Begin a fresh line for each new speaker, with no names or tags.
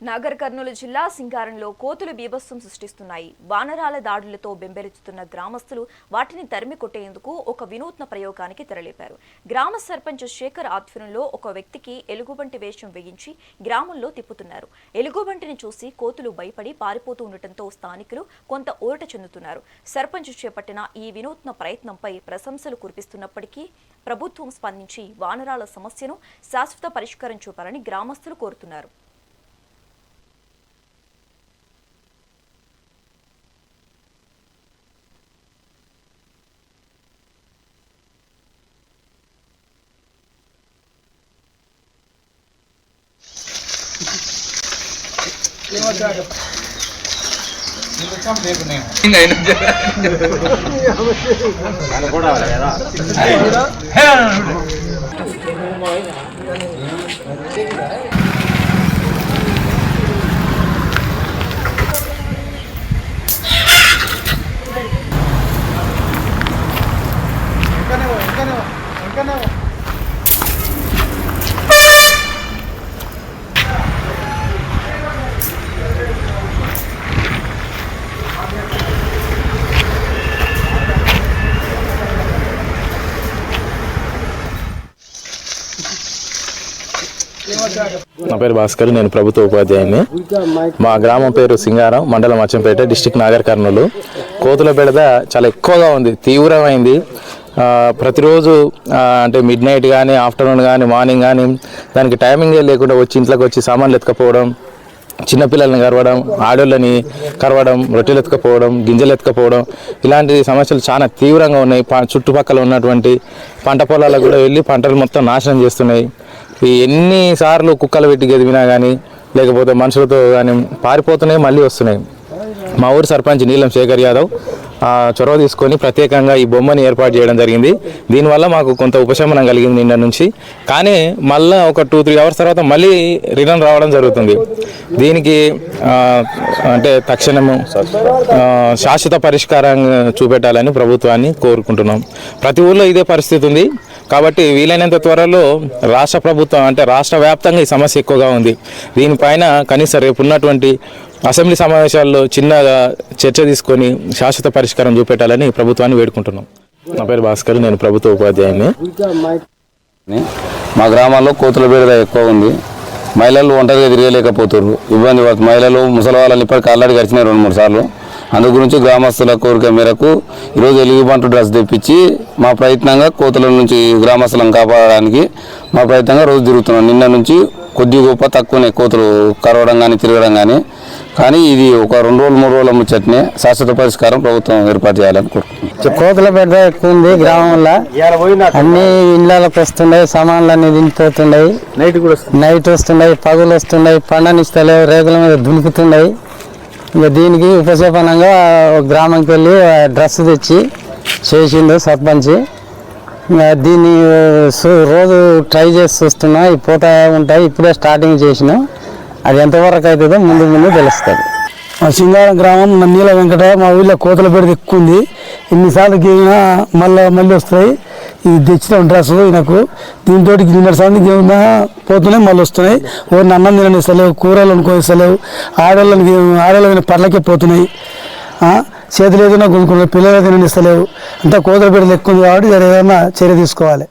నాగర్ కర్నూలు జిల్లా సింగారంలో కోతులు బీభత్సం సృష్టిస్తున్నాయి. వానరాల దాడులతో బెంబేలెత్తుతున్న గ్రామస్తులు వాటిని తరిమి కొట్టేందుకు ఒక వినూత్న ప్రయోగానికి తెరలేపారు. గ్రామ సర్పంచ్ శేఖర్ ఆధ్వర్యంలో ఒక వ్యక్తికి ఎలుగుబంటి వేషం వేయించి గ్రామంలో తిప్పుతున్నారు. ఎలుగుబంటిని చూసి కోతులు భయపడి పారిపోతూ ఉండటంతో స్థానికులు కొంత ఊరట చెందుతున్నారు. సర్పంచ్ చేపట్టిన ఈ వినూత్న ప్రయత్నంపై ప్రశంసలు కురిపిస్తున్నప్పటికీ ప్రభుత్వం స్పందించి వానరాల సమస్యను శాశ్వత పరిష్కారం చూపాలని గ్రామస్తులు కోరుతున్నారు.
నా పేరు భాస్కర్, నేను ప్రభుత్వ ఉపాధ్యాయుని. మా గ్రామం పేరు సింగారం, మండలం అచ్చంపేట, డిస్టిక్ నాగర్ కర్నూలు. కోతుల బెడద చాలా ఎక్కువగా ఉంది, తీవ్రమైంది. ప్రతిరోజు అంటే మిడ్ నైట్ కానీ, ఆఫ్టర్నూన్ కానీ, మార్నింగ్ కానీ దానికి టైమింగే లేకుండా వచ్చి ఇంట్లోకి వచ్చి సామాన్లు ఎత్తుకపోవడం, చిన్నపిల్లల్ని కరవడం, ఆడోళ్ళని కరవడం, రొట్టెలు ఎత్తుకపోవడం, గింజలు ఎత్తుకపోవడం, ఇలాంటి సమస్యలు చాలా తీవ్రంగా ఉన్నాయి. చుట్టుపక్కల ఉన్నటువంటి పంట పొలాలకు కూడా వెళ్ళి పంటలు మొత్తం నాశనం చేస్తున్నాయి. ఎన్నిసార్లు కుక్కలు పెట్టి గెదివినా కానీ, లేకపోతే మనుషులతో కానీ పారిపోతున్నాయి, మళ్ళీ వస్తున్నాయి. మా ఊరు సర్పంచ్ నీలం శేఖర్ యాదవ్ చొరవ తీసుకొని ప్రత్యేకంగా ఈ బొమ్మని ఏర్పాటు చేయడం జరిగింది. దీనివల్ల మాకు కొంత ఉపశమనం కలిగింది నిన్న నుంచి. కానీ మళ్ళీ ఒక 2-3 అవర్స్ తర్వాత మళ్ళీ రిటర్న్ రావడం జరుగుతుంది. దీనికి అంటే తక్షణము శాశ్వత పరిష్కారం చూపెట్టాలని ప్రభుత్వాన్ని కోరుకుంటున్నాం. ప్రతి ఊళ్ళో ఇదే పరిస్థితి ఉంది కాబట్టి వీలైనంత త్వరలో రాష్ట్ర ప్రభుత్వం అంటే రాష్ట్ర వ్యాప్తంగా ఈ సమస్య ఎక్కువగా ఉంది. దీనిపైన కనీసం రేపు ఉన్నటువంటి అసెంబ్లీ సమావేశాల్లో చిన్నగా చర్చ తీసుకొని శాశ్వత పరిష్కారం చూపెట్టాలని ప్రభుత్వాన్ని వేడుకుంటున్నాం. నా పేరు భాస్కర్, నేను ప్రభుత్వ ఉపాధ్యాయుని.
మా గ్రామాల్లో కోతుల బెడద ఎక్కువ ఉంది. మహిళలు ఒంటరిగా తిరగలేకపోతున్నారు, ఇబ్బంది పడుతుంది. మహిళలు ముసలి వాళ్ళని ఇప్పటికి ఆల్రెడీ గడిచినాయి 2-3 సార్లు. అందు గురించి గ్రామస్తుల కోరిక మేరకు ఈరోజు ఎలుగుబంటు డ్రెస్ తెప్పించి మా ప్రయత్నంగా కోతుల నుంచి గ్రామస్తులను కాపాడడానికి మా ప్రయత్నంగా రోజు తిరుగుతున్నాం. నిన్న నుంచి కొద్ది గొప్ప తక్కువనే కోతులు కరవడం కానీ తిరగడం కానీ ఇది ఒక 2 రోజులు 3 రోజుల ముచ్చటనే శాశ్వత పరిష్కారం ప్రభుత్వం ఏర్పాటు చేయాలని కోరుకుంటున్నాం.
కోతుల బెడద ఎక్కువ ఉంది గ్రామంలో. అన్ని ఇళ్ళకి వస్తున్నాయి, సామాన్లు అన్ని దింపిపోతున్నాయి, నైట్ వస్తున్నాయి, పగులు వస్తున్నాయి, పండనిస్తలేవు, రేగుల మీద దునుకుతున్నాయి. ఇక దీనికి ఉపశమనంగా గ్రామంకి వెళ్ళి డ్రెస్ తెచ్చి చేసిండు సర్పంచ్. దీన్ని రోజు ట్రై చేసి చూస్తున్నా, పోతా ఉంటాయి. ఇప్పుడే స్టార్టింగ్ చేసినాం, అది ఎంతవరకు అవుతుందో ముందు తెలుస్తుంది.
మా సింగారం గ్రామం నీల వెంకట. మా ఊళ్ళో కోతల బెడద ఎక్కువ ఉంది. ఇన్నిసార్లు గేమినా మళ్ళీ వస్తాయి. ఇది తెచ్చిన డ్రెస్ నాకు దీంతో నిన్నటి సార్లు గేమినా పోతున్నాయి, మళ్ళీ వస్తున్నాయి. ఓరిని అన్నం తిననిస్తలేవు, కూరలు అనుకోనిస్తలేవు, ఆడవాళ్ళకి పళ్ళకే పోతున్నాయి. చేతులు ఏదైనా కొనుక్కున్నాయి, పిల్లలు తిననిస్తలేవు. అంతా కోతల బెడద ఎక్కువ ఉంది కాబట్టి ఏదైనా చర్య తీసుకోవాలి.